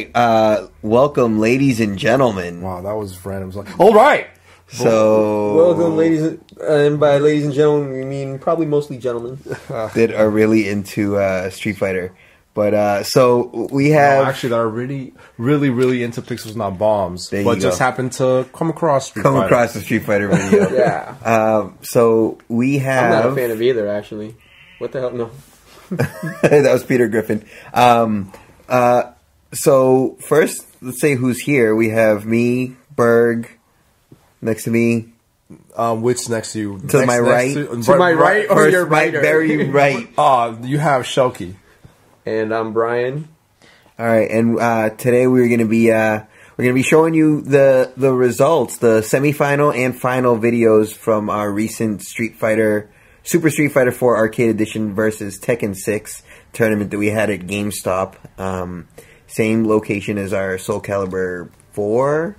right. Welcome, ladies and gentlemen. Wow, that was random. Like, all right. So, welcome, ladies, and by ladies and gentlemen, we mean probably mostly gentlemen that are really into Street Fighter. But so we have actually that are really into Pixels Not Bombs, but just happened to come across the Street Fighter video. Yeah. So we have. I'm not a fan of either, actually. What the hell? No. That was Peter Griffin. So first, let's say who's here. We have me, Berg, next to me. Which next to you? To my right. To my right or your right? My very right. You have Shelky. And I'm Brian. All right, and today we're gonna be showing you the results, the semifinal and final videos from our recent Super Street Fighter 4 Arcade Edition versus Tekken 6 tournament that we had at GameStop. Same location as our Soul Calibur 4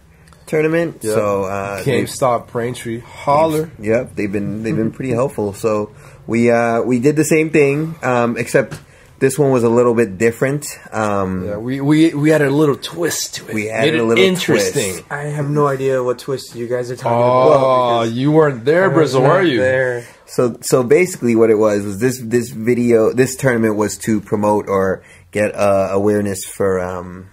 tournament. Yep. So GameStop, Braintree, holler. Yep, they've been pretty helpful. So we did the same thing, except this one was a little bit different. Yeah, we added a little twist to it. We added a little interesting twist. I have no idea what twist you guys are talking about. Oh, you weren't there, Brizzle, were you? There. So basically, what it was this tournament was to promote or get awareness for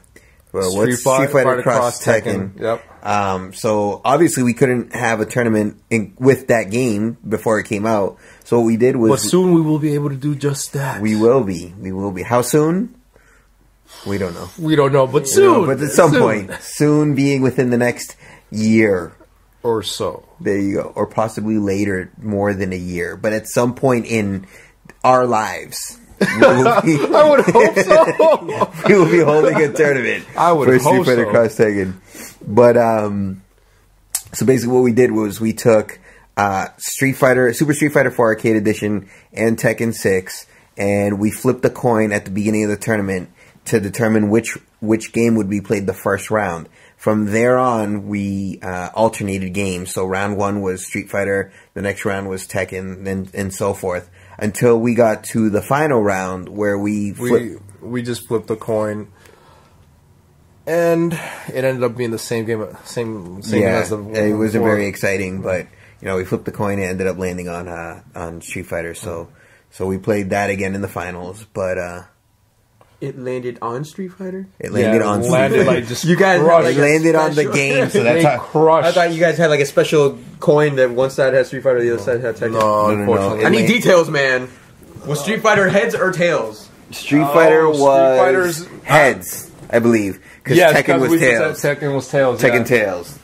Street Fighter Cross Tekken. Yep. So obviously we couldn't have a tournament with that game before it came out. So what we did was... But soon we will be able to do just that. We will be. How soon? We don't know. We don't know, but soon. But at some point. Soon being within the next year. Or so. There you go. Or possibly later, more than a year. But at some point in our lives... I would hope so. We will be holding a tournament for Street Fighter Cross Tekken. But so basically, what we did was we took Super Street Fighter 4 Arcade Edition and Tekken 6, and we flipped a coin at the beginning of the tournament to determine which game would be played the first round. From there on, we alternated games. So round one was Street Fighter, the next round was Tekken, and so forth. Until we got to the final round where we just flipped a coin, and it ended up being the same game, same as the one it wasn't before. very exciting, but we flipped the coin and ended up landing on Street Fighter. So we played that again in the finals, but it landed on Street Fighter. It landed on Street Fighter. Like just you guys landed on the game, so that's how crushed. I thought you guys had like a special coin that one side had Street Fighter, the other side had Tekken. No, unfortunately. I need details, man. Was Street Fighter heads or tails? Street Fighter was heads, I believe, because Tekken was tails. Tekken was tails. Tekken tails.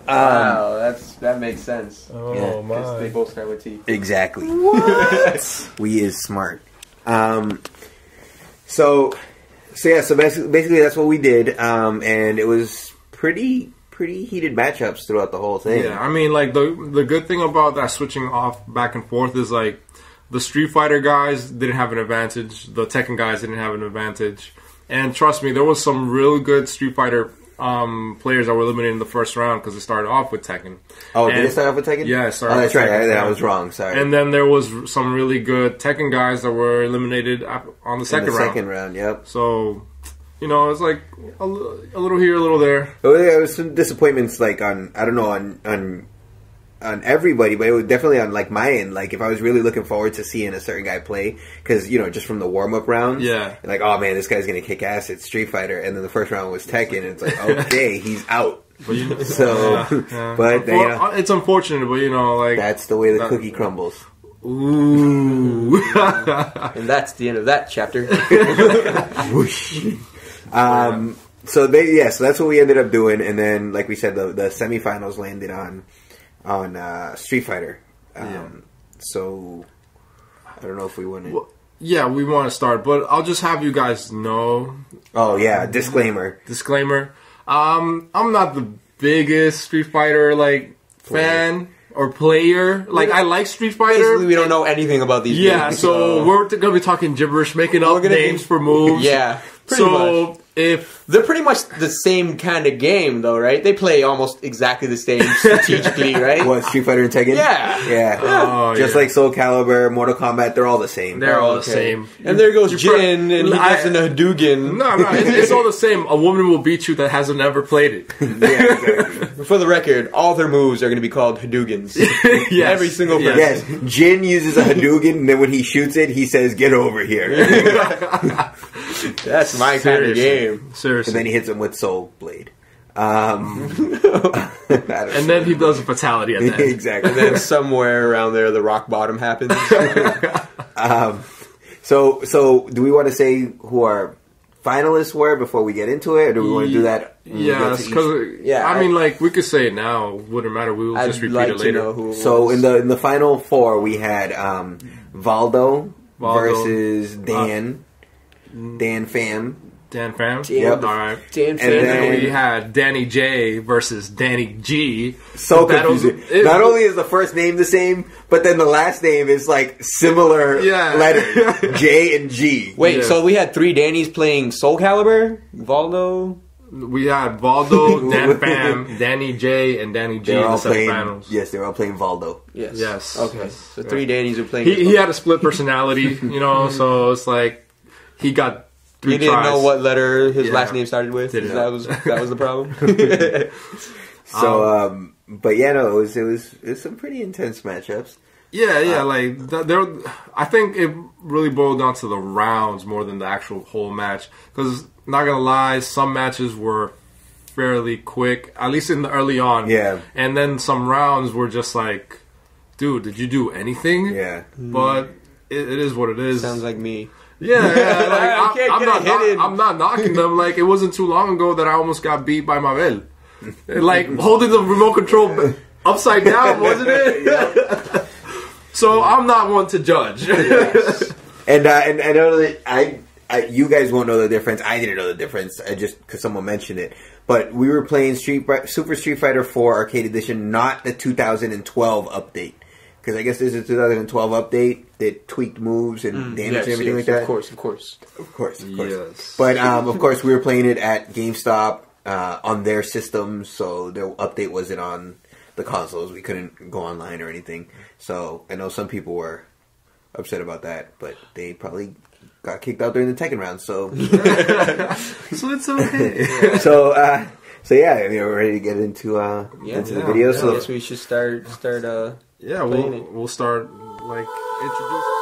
Wow, that makes sense. Oh my! They both start with T. Exactly. What? We is smart. So basically that's what we did, and it was pretty heated matchups throughout the whole thing. Yeah, I mean, like the good thing about that switching off back and forth is like the Street Fighter guys didn't have an advantage, the Tekken guys didn't have an advantage, and trust me, there was some really good Street Fighter players that were eliminated in the first round because it started off with Tekken. Oh, did it start off with Tekken? Yeah, it started. Oh, that's right. I was wrong. Sorry. And then there was some really good Tekken guys that were eliminated on the second round. Second round, yep. So, it's like a little here, a little there. Oh, there was some disappointments, like on everybody, but it was definitely on like my end. Like if I was really looking forward to seeing a certain guy play, because just from the warm up rounds, like oh man, this guy's gonna kick ass at Street Fighter, and then the first round was Tekken, and it's like okay, he's out. But but it's unfortunate, but like that's the way the cookie crumbles. Ooh, and that's the end of that chapter. Whoosh. So that's what we ended up doing, and then like we said, the semifinals landed on Street Fighter. So I don't know if we want to. Well, yeah, we want to start, but I'll just have you guys know. Oh yeah, disclaimer. I'm not the biggest Street Fighter fan or player. Like I like Street Fighter. Basically, we don't know anything about these games. So we're gonna be talking gibberish, making up names for moves. Yeah, pretty much. if they're pretty much the same kind of game, though, right? They play almost exactly the same strategically, right? What, Street Fighter and Tekken? Yeah. Yeah. Oh, just like Soul Calibur, Mortal Kombat, they're all the same. They're all the same. And there goes Jin, and he gets in a Hadouken. No, it's all the same. A woman will beat you that hasn't ever played it. Yeah, exactly. For the record, all their moves are going to be called Hadoukens. Yes. Every single person. Yes, Jin uses a Hadouken, and then when he shoots it, he says, "Get over here." That's my kind of game. Seriously. And then he hits him with Soul Blade. And then he does a fatality at the end. Exactly. And then somewhere around there, the rock bottom happens. So do we want to say who our finalists were before we get into it, or do we want to do that? Yes, because I mean, like, we could say it now. Wouldn't matter. We will just repeat it later. So in the final four, we had Valdo versus Dan Pham. Dan Pham? Yep. Alright. Dan Pham. And then we had Danny J versus Danny G. So confusing. Not only is the first name the same, but then the last name is like similar letters. J and G. Wait, so we had 3 Dannys playing Soul Calibur? Valdo? We had Valdo, Dan Pham, Danny J, and Danny G in the semifinals. Yes, they were all playing Valdo. Yes. Okay. So 3 Dannys are playing. He had a split personality, you know, so it's like he got 3 You didn't tries. know what letter his last name started with? That was the problem? So, but yeah, no, it was some pretty intense matchups. Yeah, like I think it really boiled down to the rounds more than the actual whole match. Because not gonna lie, some matches were fairly quick, at least in the early on. Yeah, and then some rounds were just like, dude, did you do anything? Yeah, but it is what it is. Sounds like me. Yeah, like, I'm not knocking them. Like, it wasn't too long ago that I almost got beat by Mabel. Like, holding the remote control upside down, wasn't it? So I'm not one to judge. And I know that you guys won't know the difference. I didn't know the difference. I just because someone mentioned it. But we were playing Super Street Fighter 4 Arcade Edition, not the 2012 update. Because I guess there's a 2012 update that tweaked moves and damage and everything like that. Of course. Yes. But of course, we were playing it at GameStop on their systems, so their update wasn't on the consoles. We couldn't go online or anything. So I know some people were upset about that, but they probably got kicked out during the Tekken round. So, so it's okay. So yeah, I mean, we're ready to get into the video. So I guess we should start. Yeah, we'll start like introducing.